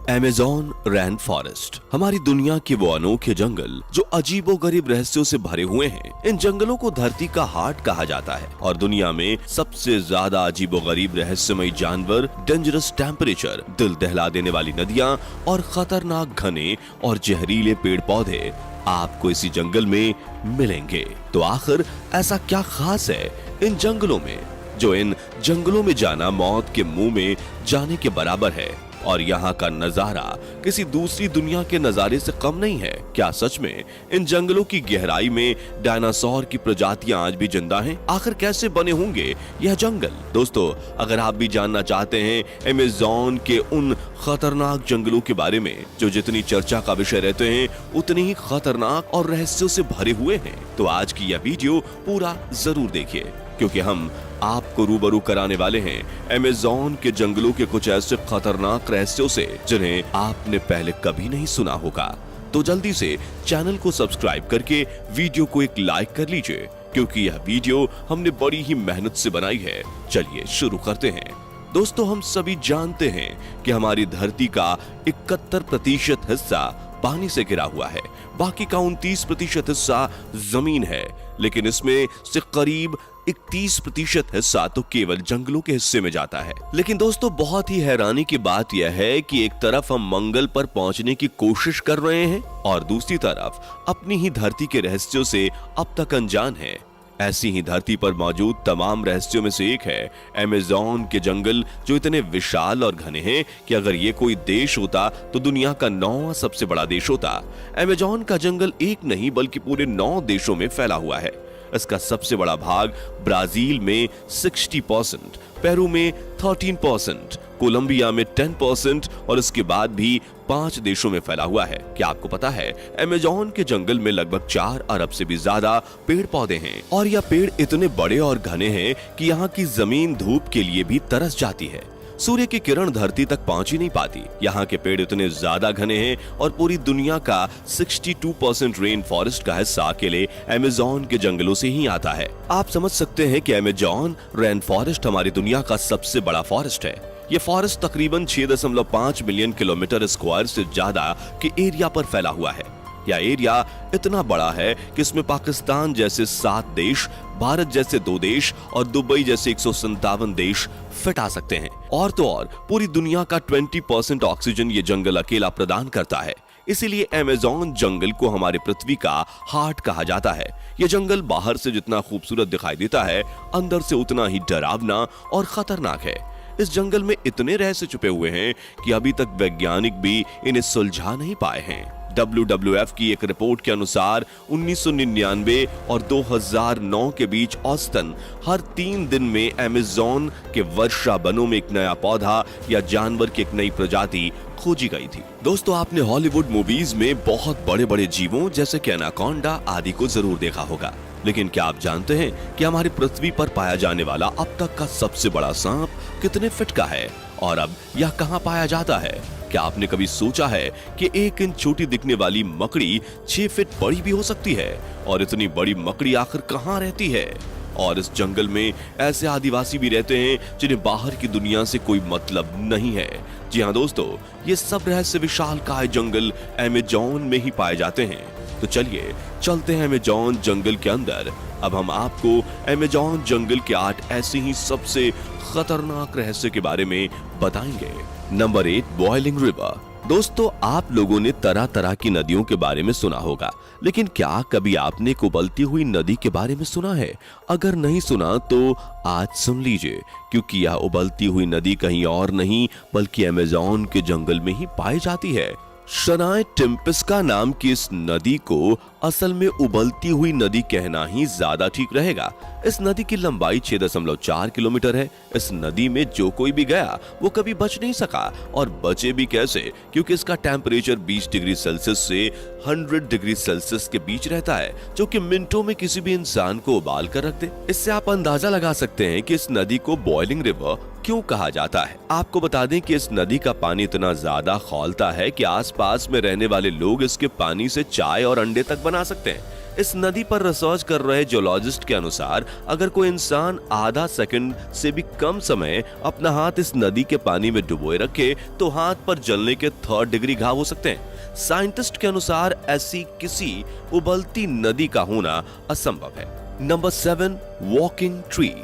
Amazon rain forest हमारी दुनिया के वो अनोखे जंगल जो अजीबोगरीब रहस्यों से भरे हुए हैं। इन जंगलों को धरती का हार्ट कहा जाता है और दुनिया में सबसे ज्यादा अजीबोगरीब रहस्यमयी जानवर, डेंजरस टेम्परेचर, दिल दहला देने वाली नदियाँ और खतरनाक घने और जहरीले पेड़ पौधे आपको इसी जंगल में मिलेंगे। तो आखिर ऐसा क्या खास है इन जंगलों में, जो इन जंगलों में जाना मौत के मुंह में जाने के बराबर है और यहाँ का नजारा किसी दूसरी दुनिया के नजारे से कम नहीं है? क्या सच में इन जंगलों की गहराई में डायनासोर की प्रजातियां आज भी जिंदा हैं? आखिर कैसे बने होंगे यह जंगल? दोस्तों, अगर आप भी जानना चाहते हैं अमेज़न के उन खतरनाक जंगलों के बारे में जो जितनी चर्चा का विषय रहते हैं उतनी ही खतरनाक और रहस्यों से भरे हुए हैं, तो आज की यह वीडियो पूरा जरूर देखिए, क्योंकि हम आपको रूबरू कराने वाले हैं अमेज़न के जंगलों के कुछ ऐसे खतरनाक रहस्यों से जिन्हें आपने पहले कभी नहीं सुना होगा। तो जल्दी से चैनल को सब्सक्राइब करके वीडियो को एक लाइक कर लीजिए, क्योंकि यह वीडियो हमने बड़ी ही मेहनत से बनाई है। चलिए शुरू करते हैं। दोस्तों, हम सभी जानते हैं कि हमारी धरती का 71% हिस्सा पानी से घिरा हुआ है, बाकी का 29% हिस्सा जमीन है, लेकिन इसमें से करीब 31% हिस्सा तो केवल जंगलों के हिस्से में जाता है। लेकिन दोस्तों, बहुत ही हैरानी की बात यह है कि एक तरफ हम मंगल पर पहुंचने की कोशिश कर रहे हैं और दूसरी तरफ अपनी ही धरती के रहस्यों से अब तक अनजान हैं। ऐसी ही धरती पर मौजूद तमाम रहस्यों में से एक है अमेज़न के जंगल, जो इतने विशाल और घने हैं कि अगर ये कोई देश होता तो दुनिया का 9वां सबसे बड़ा देश होता। अमेज़न का जंगल एक नहीं बल्कि पूरे 9 देशों में फैला हुआ है। इसका सबसे बड़ा भाग ब्राजील में 60%, पेरू में 13%, कोलंबिया में 10% और इसके बाद भी 5 देशों में फैला हुआ है। क्या आपको पता है अमेज़न के जंगल में लगभग 4 अरब से भी ज्यादा पेड़ पौधे हैं और यह पेड़ इतने बड़े और घने हैं कि यहाँ की जमीन धूप के लिए भी तरस जाती है। सूर्य की किरण धरती तक पहुंच ही नहीं पाती। यहाँ के पेड़ इतने ज्यादा घने हैं और पूरी दुनिया का 62% रेन फॉरेस्ट का हिस्सा अकेले अमेज़न के जंगलों से ही आता है। आप समझ सकते हैं कि अमेज़न रेन फॉरेस्ट हमारी दुनिया का सबसे बड़ा फॉरेस्ट है। ये फॉरेस्ट तकरीबन 6.5 मिलियन किलोमीटर स्क्वायर से ज्यादा के एरिया पर फैला हुआ है। यह एरिया इतना बड़ा है कि इसमें पाकिस्तान जैसे 7 देश, भारत जैसे 2 देश और दुबई जैसे 157 देश फिट आ सकते हैं। और तो और पूरी दुनिया का 20% ऑक्सीजन ये जंगल अकेला प्रदान करता है। इसीलिए अमेज़न जंगल को हमारे पृथ्वी का हार्ट कहा जाता है। ये जंगल बाहर से जितना खूबसूरत दिखाई देता है, अंदर से उतना ही डरावना और खतरनाक है। इस जंगल में इतने रहस्य छुपे हुए हैं कि अभी तक वैज्ञानिक भी इन्हें सुलझा नहीं पाए हैं। WWF की एक रिपोर्ट के अनुसार 1999 और 2009 के बीच औसतन हर 3 दिन में अमेज़न के वर्षा वनों में एक नया पौधा या जानवर की एक नई प्रजाति खोजी गई थी। दोस्तों, आपने हॉलीवुड मूवीज में बहुत बड़े बड़े जीवों जैसे कि एनाकोंडा आदि को जरूर देखा होगा, लेकिन क्या आप जानते हैं कि हमारी पृथ्वी पर पाया जाने वाला अब तक का सबसे बड़ा सांप कितने फीट का है और अब यह कहां पाया जाता है? क्या आपने कभी सोचा है कि 1 इंच छोटी दिखने वाली मकड़ी 6 फीट बड़ी भी हो सकती है? और इतनी बड़ी मकड़ी आखिर कहां रहती है? और इस जंगल में ऐसे आदिवासी भी रहते हैं जिन्हें बाहर की दुनिया से कोई मतलब नहीं है। जी हाँ दोस्तों, ये सब रहस्य विशालकाय जंगल अमेज़न में ही पाए जाते हैं। तो चलिए चलते हैं अमेज़न जंगल के अंदर। अब हम आपको अमेज़न जंगल के 8 ऐसे ही सबसे खतरनाक रहस्य के बारे में बताएंगे। Number 8, boiling river. दोस्तों, आप लोगों ने तरह तरह की नदियों के बारे में सुना होगा, लेकिन क्या कभी आपने एक उबलती हुई नदी के बारे में सुना है? अगर नहीं सुना तो आज सुन लीजिए, क्योंकि यह उबलती हुई नदी कहीं और नहीं बल्कि अमेज़न के जंगल में ही पाई जाती है। शनाय टिम्पिस्का नाम की इस नदी को असल में उबलती हुई नदी कहना ही ज्यादा ठीक रहेगा। इस नदी की लंबाई 6.4 किलोमीटर है। इस नदी में जो कोई भी गया वो कभी बच नहीं सका, और बचे भी कैसे, क्योंकि इसका टेम्परेचर 20 डिग्री सेल्सियस से 100 डिग्री सेल्सियस के बीच रहता है, जो कि मिनटों में किसी भी इंसान को उबाल कर रख दे। इससे आप अंदाजा लगा सकते हैं कि इस नदी को बॉइलिंग रिवर क्यों कहा जाता है। आपको बता दें कि इस नदी का पानी इतना ज्यादा खौलता है कि आसपास में रहने वाले लोग इसके पानी से चाय और अंडे तक बना सकते हैं। इस नदी पर रिसर्च कर रहे जियोलॉजिस्ट के अनुसार अगर कोई इंसान आधा सेकंड से भी कम समय अपना हाथ इस नदी के पानी में डुबोए रखे तो हाथ पर जलने के 3rd डिग्री घाव हो सकते हैं। साइंटिस्ट के अनुसार ऐसी किसी उबलती नदी का होना असंभव है। Number 7, walking tree.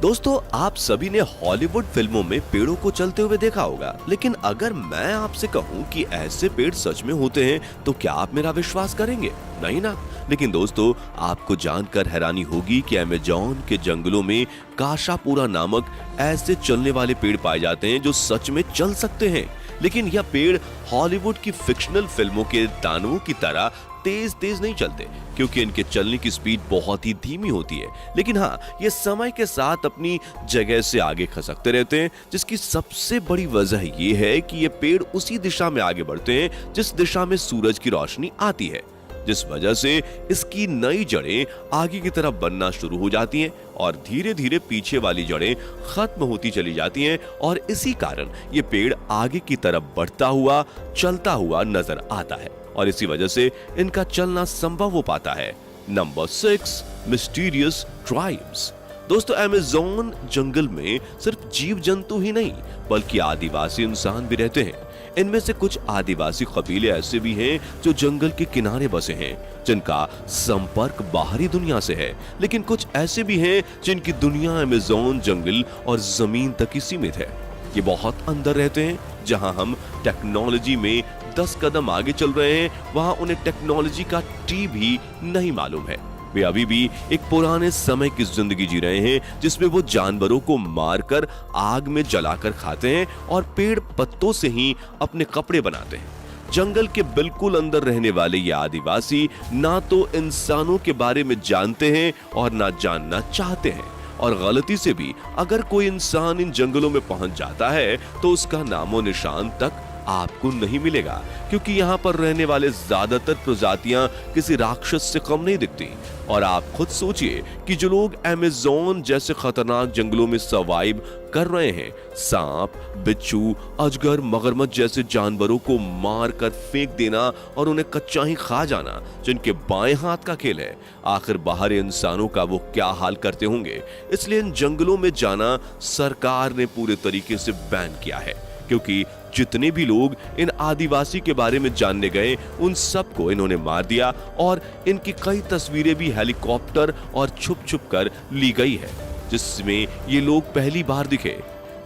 दोस्तों, आप सभी ने हॉलीवुड फिल्मों में पेड़ों को चलते हुए देखा होगा, लेकिन अगर मैं आपसे कहूं कि ऐसे पेड़ सच में होते हैं तो क्या आप मेरा विश्वास करेंगे? नहीं ना। लेकिन दोस्तों, आपको जानकर हैरानी होगी कि अमेज़न के जंगलों में काशापुरा नामक ऐसे चलने वाले पेड़ पाए जाते हैं जो सच में चल सकते हैं। लेकिन यह पेड़ हॉलीवुड की फिक्शनल फिल्मों के दानवों की तरह तेज नहीं चलते, क्योंकि इनके चलने की स्पीड बहुत ही धीमी होती है। लेकिन हाँ, ये समय के साथ अपनी जगह से आगे खसकते रहते हैं, जिसकी सबसे बड़ी वजह ये है कि ये पेड़ उसी दिशा में आगे बढ़ते हैं जिस दिशा में सूरज की रोशनी आती है, जिस वजह से इसकी नई जड़ें आगे की तरफ बनना शुरू हो जाती हैं और धीरे धीरे पीछे वाली जड़ें खत्म होती चली जाती हैं और इसी कारण ये पेड़ आगे की तरफ बढ़ता हुआ चलता हुआ नजर आता है और इसी वजह से इनका चलना संभव हो पाता है। Number 6, mysterious tribes. दोस्तों, अमेज़न जंगल में सिर्फ जीव जंतु ही नहीं बल्कि आदिवासी इंसान भी रहते हैं। इनमें से कुछ आदिवासी कबीले ऐसे भी हैं जो जंगल के किनारे बसे हैं, जिनका संपर्क बाहरी दुनिया से है, लेकिन कुछ ऐसे भी हैं जिनकी दुनिया अमेज़न जंगल और जमीन तक ही सीमित है। ये बहुत अंदर रहते हैं। जहां हम टेक्नोलॉजी में 10 कदम आगे चल रहे हैं, वहां उन्हें टेक्नोलॉजी का टी भी नहीं मालूम है। वे अभी भी एक पुराने समय की जिंदगी जी रहे हैं जिसमें वो जानवरों को मारकर आग में जलाकर खाते हैं और पेड़ पत्तों से ही अपने कपड़े बनाते हैं। जंगल के बिल्कुल अंदर रहने वाले ये आदिवासी ना तो इंसानों के बारे में जानते हैं और ना जानना चाहते हैं, और गलती से भी अगर कोई इंसान इन जंगलों में पहुंच जाता है तो उसका नामो निशान तक आपको नहीं मिलेगा, क्योंकि यहाँ पर रहने वाले ज्यादातर प्रजातियां किसी राक्षस से कम नहीं दिखती। और आप खुद सोचिए कि जो लोग अमेज़न जैसे खतरनाक जंगलों में सर्वाइव कर रहे हैं, सांप, बिच्छू, अजगर, मगरमच्छ जैसे जानवरों को मार कर फेंक देना और उन्हें कच्चा ही खा जाना जिनके बाएं हाथ का खेल है, आखिर बाहरी इंसानों का वो क्या हाल करते होंगे। इसलिए इन जंगलों में जाना सरकार ने पूरे तरीके से बैन किया है, क्योंकि जितने भी लोग इन आदिवासी के बारे में जानने गए उन सबको इन्होंने मार दिया और इनकी कई तस्वीरें भी हेलीकॉप्टर और छुप कर ली गई है, जिसमें ये लोग पहली बार दिखे।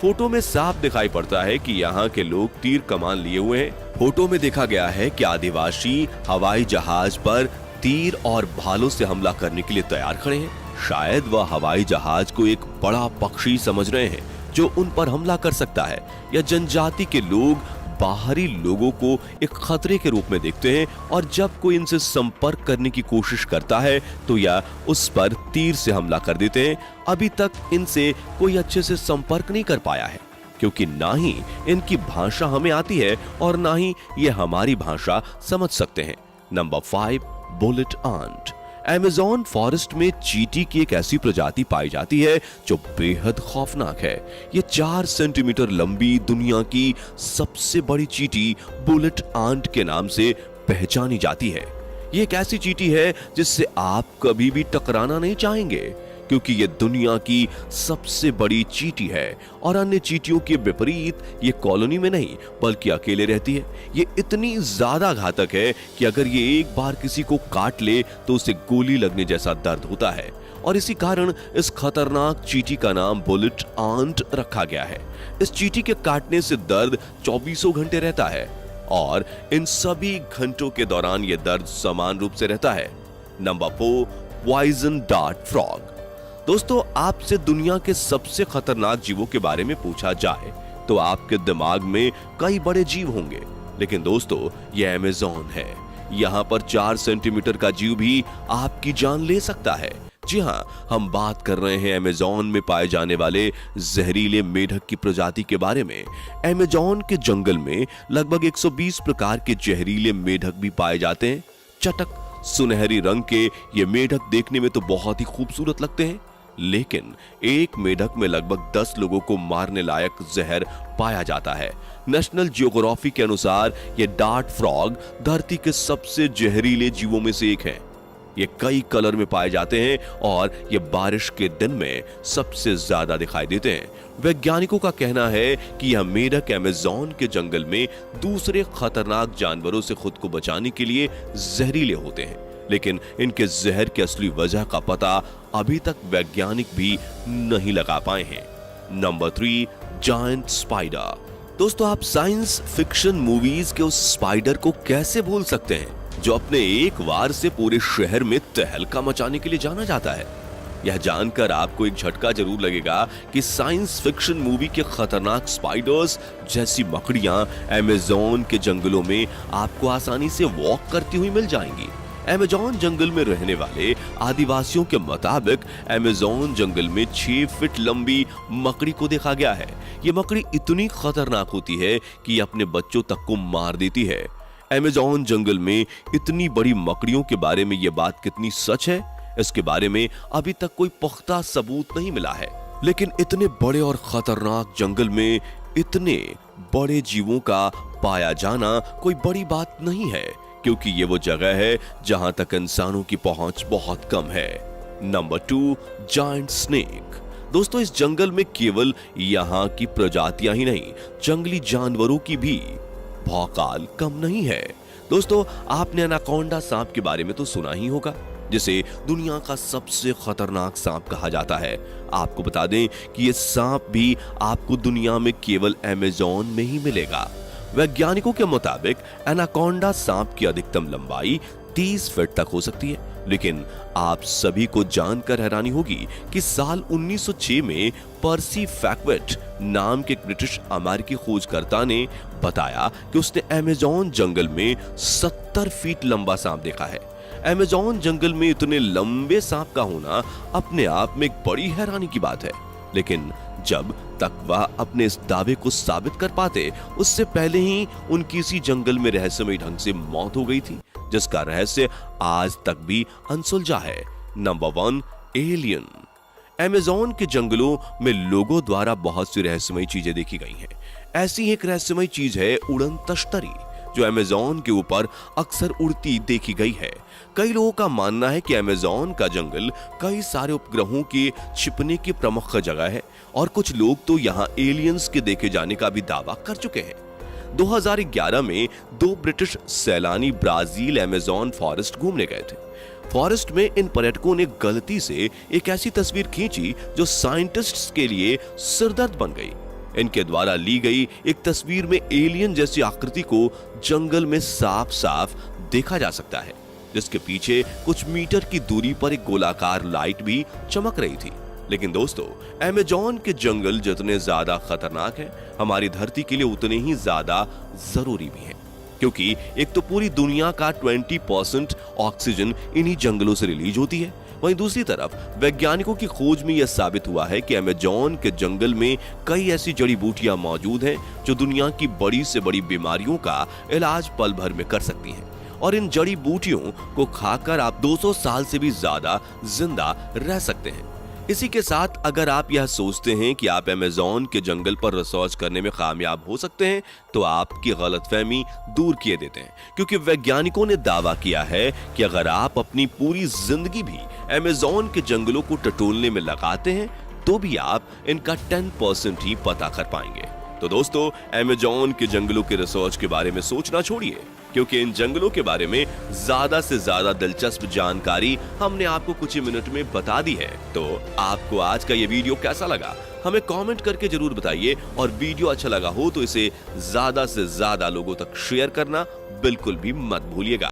फोटो में साफ दिखाई पड़ता है कि यहाँ के लोग तीर कमान लिए हुए हैं। फोटो में देखा गया है कि आदिवासी हवाई जहाज पर तीर और भालों से हमला करने के लिए तैयार खड़े हैं। शायद वह हवाई जहाज को एक बड़ा पक्षी समझ रहे हैं जो उन पर हमला कर सकता है, या जनजाति के लोग बाहरी लोगों को एक खतरे के रूप में देखते हैं और जब कोई इनसे संपर्क करने की कोशिश करता है तो या उस पर तीर से हमला कर देते हैं। अभी तक इनसे कोई अच्छे से संपर्क नहीं कर पाया है, क्योंकि ना ही इनकी भाषा हमें आती है और ना ही ये हमारी भाषा समझ सकते हैं। Number 5, bullet ant. Amazon forest में चींटी की एक ऐसी प्रजाति पाई जाती है जो बेहद खौफनाक है। ये 4 सेंटीमीटर लंबी दुनिया की सबसे बड़ी चींटी बुलेट आंट के नाम से पहचानी जाती है। ये एक ऐसी चींटी है जिससे आप कभी भी टकराना नहीं चाहेंगे, क्योंकि ये दुनिया की सबसे बड़ी चींटी है और अन्य चींटियों के विपरीत ये कॉलोनी में नहीं बल्कि अकेले रहती है। ये इतनी ज्यादा घातक है कि अगर ये एक बार किसी को काट ले तो उसे गोली लगने जैसा दर्द होता है, और इसी कारण इस खतरनाक चींटी का नाम बुलेट आंट रखा गया है। इस चींटी के काटने से दर्द 24 घंटे रहता है और इन सभी घंटों के दौरान यह दर्द समान रूप से रहता है। Number 4, poison dart frog. दोस्तों, आपसे दुनिया के सबसे खतरनाक जीवों के बारे में पूछा जाए तो आपके दिमाग में कई बड़े जीव होंगे, लेकिन दोस्तों यह अमेज़न है। यहाँ पर 4 सेंटीमीटर का जीव भी आपकी जान ले सकता है। जी हाँ, हम बात कर रहे हैं अमेज़न में पाए जाने वाले जहरीले मेढक की प्रजाति के बारे में। अमेज़न के जंगल में लगभग 120 प्रकार के जहरीले मेढक भी पाए जाते हैं। चटक सुनहरी रंग के ये मेढक देखने में तो बहुत ही खूबसूरत लगते हैं, लेकिन एक मेढक में लगभग 10 लोगों को मारने लायक जहर पाया जाता है। नेशनल जियोग्राफी के अनुसार ये डार्ट फ्रॉग धरती के सबसे जहरीले जीवों में से एक है। ये कई कलर में पाए जाते हैं और ये बारिश के दिन में सबसे ज्यादा दिखाई देते हैं। वैज्ञानिकों का कहना है कि यह मेढक अमेज़न के जंगल में दूसरे खतरनाक जानवरों से खुद को बचाने के लिए जहरीले होते हैं, लेकिन इनके जहर की असली वजह का पता अभी तक वैज्ञानिक भी नहीं लगा पाए हैं। Number 3, giant spider. दोस्तों, आप साइंस फिक्शन मूवीज के उस स्पाइडर को कैसे भूल सकते हैं जो अपने एक वार से पूरे शहर में तहलका मचाने के लिए जाना जाता है। यह जानकर आपको एक झटका जरूर लगेगा कि साइंस फिक्शन मूवी के खतरनाक स्पाइडर्स जैसी मकड़ियां अमेज़न के जंगलों में आपको आसानी से वॉक करती हुई मिल जाएंगी। अमेज़न जंगल में रहने वाले आदिवासियों के मुताबिक अमेज़न जंगल में 6 फीट लंबी मकड़ी को देखा गया है। ये मकड़ी इतनी खतरनाक होती है कि अपने बच्चों तक को मार देती है। अमेज़न जंगल में इतनी बड़ी मकड़ियों के बारे में यह बात कितनी सच है, इसके बारे में अभी तक कोई पुख्ता सबूत नहीं मिला है। लेकिन इतने बड़े और खतरनाक जंगल में इतने बड़े जीवों का पाया जाना कोई बड़ी बात नहीं है, क्योंकि ये वो जगह है जहां तक इंसानों की पहुंच बहुत कम है। Number 2, giant snake. दोस्तों, इस जंगल में केवल यहाँ की प्रजातियां ही नहीं, जंगली जानवरों की भी भौकाल कम नहीं है। दोस्तों, आपने एनाकोंडा सांप के बारे में तो सुना ही होगा, जिसे दुनिया का सबसे खतरनाक सांप कहा जाता है। आपको बता दें कि ये सांप भी आपको दुनिया में केवल अमेज़न में ही मिलेगा। वैज्ञानिकों के मुताबिक एनाकोंडा सांप की अधिकतम लंबाई 30 फीट तक हो सकती है, लेकिन आप सभी को जानकर हैरानी होगी कि साल 1906 में पर्सी फैक्वेट नाम के एक ब्रिटिश अमेरिकी खोजकर्ता ने बताया कि उसने अमेज़न जंगल में 70 फीट लंबा सांप देखा है। अमेज़न जंगल में इतने लंबे सांप का होना अपने आप में एक बड़ी हैरानी की बात है, लेकिन जब तक वह अपने इस दावे को साबित कर पाते, उससे पहले ही उनकी इसी जंगल में रहस्यमयी ढंग से मौत हो गई थी, जिसका रहस्य आज तक भी अनसुलझा है। Number 1, alien. अमेज़न के जंगलों में लोगों द्वारा बहुत सी रहस्यमयी चीजें देखी गई हैं। ऐसी एक रहस्यमयी चीज है उड़न तश्तरी, जो अमेज़न के ऊपर अक्सर उड़ती देखी गई है। कई लोगों का मानना है कि अमेज़न का जंगल कई सारे उपग्रहों के छिपने की प्रमुख जगह है, और कुछ लोग तो यहाँ एलियंस के देखे जाने का भी दावा कर चुके हैं। 2011 में 2 ब्रिटिश सैलानी ब्राजील अमेज़न फॉरेस्ट घूमने गए थे। फॉरेस्ट में इन पर्यटकों ने गलती से एक ऐसी तस्वीर खींची जो साइंटिस्ट्स के लिए सिरदर्द बन गई। इनके द्वारा ली गई एक तस्वीर में एलियन जैसी आकृति को जंगल में साफ साफ देखा जा सकता है, जिसके पीछे कुछ मीटर की दूरी पर एक गोलाकार लाइट भी चमक रही थी। लेकिन दोस्तों, अमेज़न के जंगल जितने ज्यादा खतरनाक हैं, हमारी धरती के लिए उतने ही ज्यादा जरूरी भी हैं, क्योंकि एक तो पूरी दुनिया का 20% ऑक्सीजन इन्हीं जंगलों से रिलीज होती है, वहीं दूसरी तरफ वैज्ञानिकों की खोज में यह साबित हुआ है कि अमेज़न के जंगल में कई ऐसी जड़ी बूटियां मौजूद हैं जो दुनिया की बड़ी से बड़ी बीमारियों का इलाज पल भर में कर सकती हैं, और इन जड़ी बूटियों को खाकर आप 200 साल से भी ज्यादा जिंदा रह सकते हैं। इसी के साथ अगर आप यह सोचते हैं कि आप अमेज़न के जंगल पर रिसर्च करने में कामयाब हो सकते हैं, तो आपकी गलतफहमी दूर किए देते हैं, क्योंकि वैज्ञानिकों ने दावा किया है कि अगर आप अपनी पूरी जिंदगी भी अमेज़न के जंगलों को टटोलने में लगाते हैं, तो भी आप इनका 10% ही पता कर पाएंगे। तो दोस्तों, अमेज़न के जंगलों के रिसर्च के बारे में सोचना छोड़िए, क्योंकि इन जंगलों के बारे में ज्यादा से ज्यादा दिलचस्प जानकारी हमने आपको कुछ ही मिनट में बता दी है। तो आपको आज का ये वीडियो कैसा लगा, हमें कमेंट करके जरूर बताइए, और वीडियो अच्छा लगा हो तो इसे ज्यादा से ज्यादा लोगों तक शेयर करना बिल्कुल भी मत भूलिएगा।